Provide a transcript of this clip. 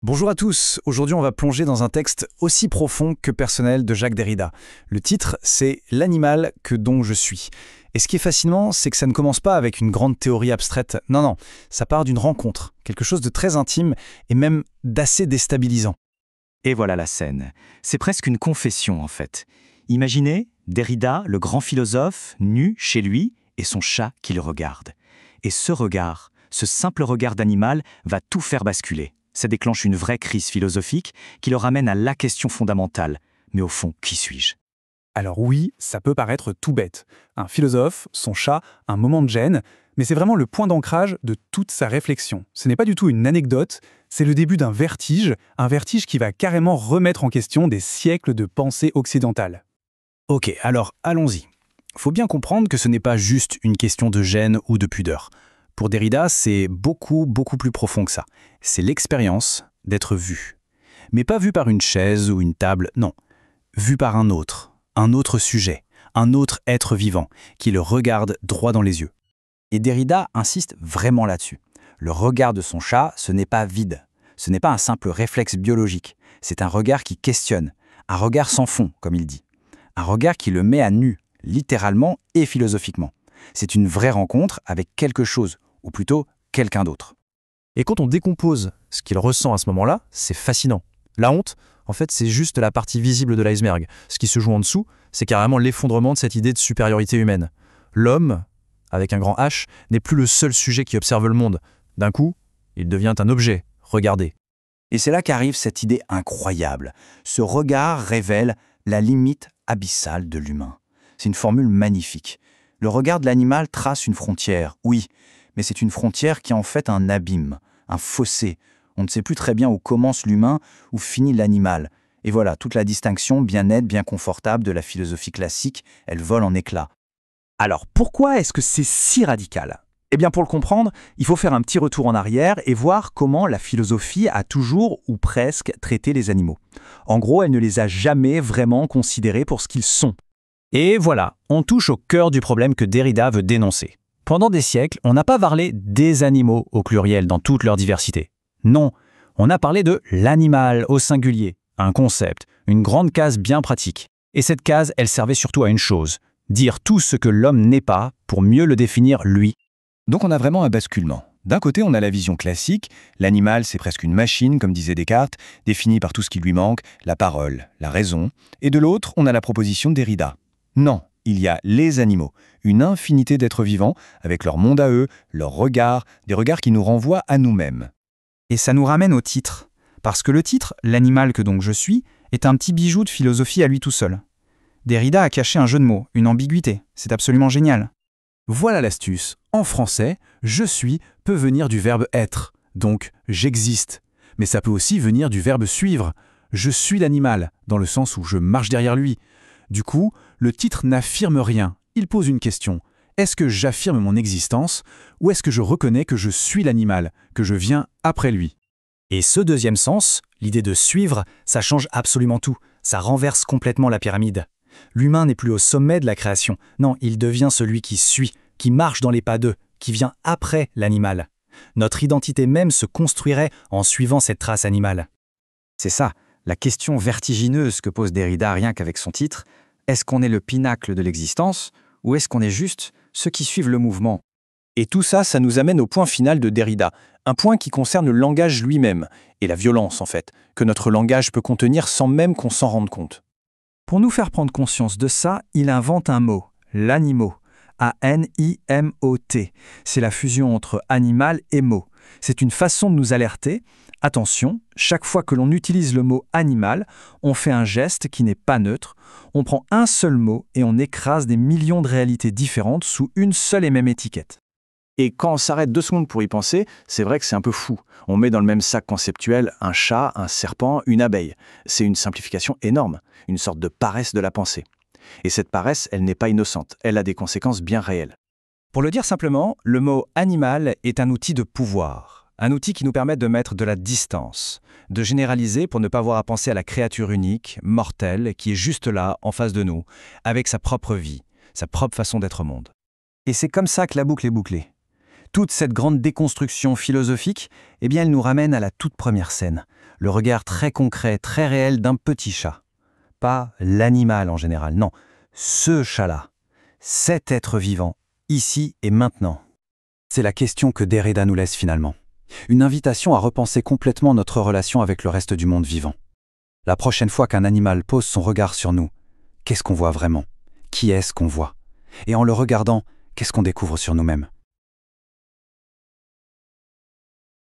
Bonjour à tous, aujourd'hui on va plonger dans un texte aussi profond que personnel de Jacques Derrida. Le titre, c'est « L'animal que dont je suis ». Et ce qui est fascinant, c'est que ça ne commence pas avec une grande théorie abstraite, non, ça part d'une rencontre, quelque chose de très intime et même d'assez déstabilisant. Et voilà la scène. C'est presque une confession en fait. Imaginez Derrida, le grand philosophe, nu chez lui et son chat qui le regarde. Et ce regard, ce simple regard d'animal va tout faire basculer. Ça déclenche une vraie crise philosophique qui le ramène à la question fondamentale. Mais au fond, qui suis-je ? Alors oui, ça peut paraître tout bête. Un philosophe, son chat, un moment de gêne, mais c'est vraiment le point d'ancrage de toute sa réflexion. Ce n'est pas du tout une anecdote, c'est le début d'un vertige, un vertige qui va carrément remettre en question des siècles de pensée occidentale. Ok, alors allons-y. Faut bien comprendre que ce n'est pas juste une question de gêne ou de pudeur. Pour Derrida, c'est beaucoup plus profond que ça. C'est l'expérience d'être vu. Mais pas vu par une chaise ou une table, non. Vu par un autre sujet, un autre être vivant, qui le regarde droit dans les yeux. Et Derrida insiste vraiment là-dessus. Le regard de son chat, ce n'est pas vide. Ce n'est pas un simple réflexe biologique. C'est un regard qui questionne. Un regard sans fond, comme il dit. Un regard qui le met à nu, littéralement et philosophiquement. C'est une vraie rencontre avec quelque chose, ou plutôt quelqu'un d'autre. Et quand on décompose ce qu'il ressent à ce moment-là, c'est fascinant. La honte, en fait, c'est juste la partie visible de l'iceberg. Ce qui se joue en dessous, c'est carrément l'effondrement de cette idée de supériorité humaine. L'homme, avec un grand H, n'est plus le seul sujet qui observe le monde. D'un coup, il devient un objet, regardé. Et c'est là qu'arrive cette idée incroyable. Ce regard révèle la limite abyssale de l'humain. C'est une formule magnifique. Le regard de l'animal trace une frontière, oui, mais c'est une frontière qui est en fait un abîme, un fossé. On ne sait plus très bien où commence l'humain, où finit l'animal. Et voilà, toute la distinction bien nette, bien confortable de la philosophie classique, elle vole en éclats. Alors, pourquoi est-ce que c'est si radical ? Eh bien, pour le comprendre, il faut faire un petit retour en arrière et voir comment la philosophie a toujours ou presque traité les animaux. En gros, elle ne les a jamais vraiment considérés pour ce qu'ils sont. Et voilà, on touche au cœur du problème que Derrida veut dénoncer. Pendant des siècles, on n'a pas parlé des animaux au pluriel dans toute leur diversité. Non, on a parlé de l'animal au singulier, un concept, une grande case bien pratique. Et cette case, elle servait surtout à une chose, dire tout ce que l'homme n'est pas pour mieux le définir lui. Donc on a vraiment un basculement. D'un côté, on a la vision classique, l'animal c'est presque une machine, comme disait Descartes, définie par tout ce qui lui manque, la parole, la raison. Et de l'autre, on a la proposition de Derrida. Non, il y a les animaux, une infinité d'êtres vivants, avec leur monde à eux, leurs regards, des regards qui nous renvoient à nous-mêmes. Et ça nous ramène au titre. Parce que le titre, L'animal que donc je suis, est un petit bijou de philosophie à lui tout seul. Derrida a caché un jeu de mots, une ambiguïté. C'est absolument génial. Voilà l'astuce. En français, « je suis » peut venir du verbe « être », donc « j'existe ». Mais ça peut aussi venir du verbe « suivre ». « Je suis l'animal », dans le sens où je marche derrière lui. Du coup, le titre n'affirme rien. Il pose une question. Est-ce que j'affirme mon existence ou est-ce que je reconnais que je suis l'animal, que je viens après lui ? Et ce deuxième sens, l'idée de suivre, ça change absolument tout. Ça renverse complètement la pyramide. L'humain n'est plus au sommet de la création. Non, il devient celui qui suit, qui marche dans les pas d'eux, qui vient après l'animal. Notre identité même se construirait en suivant cette trace animale. C'est ça, la question vertigineuse que pose Derrida rien qu'avec son titre. Est-ce qu'on est le pinacle de l'existence ou est-ce qu'on est juste ceux qui suivent le mouvement ? Et tout ça, ça nous amène au point final de Derrida, un point qui concerne le langage lui-même, et la violence en fait, que notre langage peut contenir sans même qu'on s'en rende compte. Pour nous faire prendre conscience de ça, il invente un mot, l'animo. A-N-I-M-O-T. C'est la fusion entre animal et mot. C'est une façon de nous alerter. Attention, chaque fois que l'on utilise le mot animal, on fait un geste qui n'est pas neutre. On prend un seul mot et on écrase des millions de réalités différentes sous une seule et même étiquette. Et quand on s'arrête 2 secondes pour y penser, c'est vrai que c'est un peu fou. On met dans le même sac conceptuel un chat, un serpent, une abeille. C'est une simplification énorme, une sorte de paresse de la pensée. Et cette paresse, elle n'est pas innocente, elle a des conséquences bien réelles. Pour le dire simplement, le mot « animal » est un outil de pouvoir, un outil qui nous permet de mettre de la distance, de généraliser pour ne pas avoir à penser à la créature unique, mortelle, qui est juste là, en face de nous, avec sa propre vie, sa propre façon d'être au monde. Et c'est comme ça que la boucle est bouclée. Toute cette grande déconstruction philosophique, eh bien, elle nous ramène à la toute première scène, le regard très concret, très réel d'un petit chat. Pas l'animal en général, non, ce chat-là, cet être vivant, ici et maintenant. C'est la question que Derrida nous laisse finalement. Une invitation à repenser complètement notre relation avec le reste du monde vivant. La prochaine fois qu'un animal pose son regard sur nous, qu'est-ce qu'on voit vraiment? Qui est-ce qu'on voit? Et en le regardant, qu'est-ce qu'on découvre sur nous-mêmes?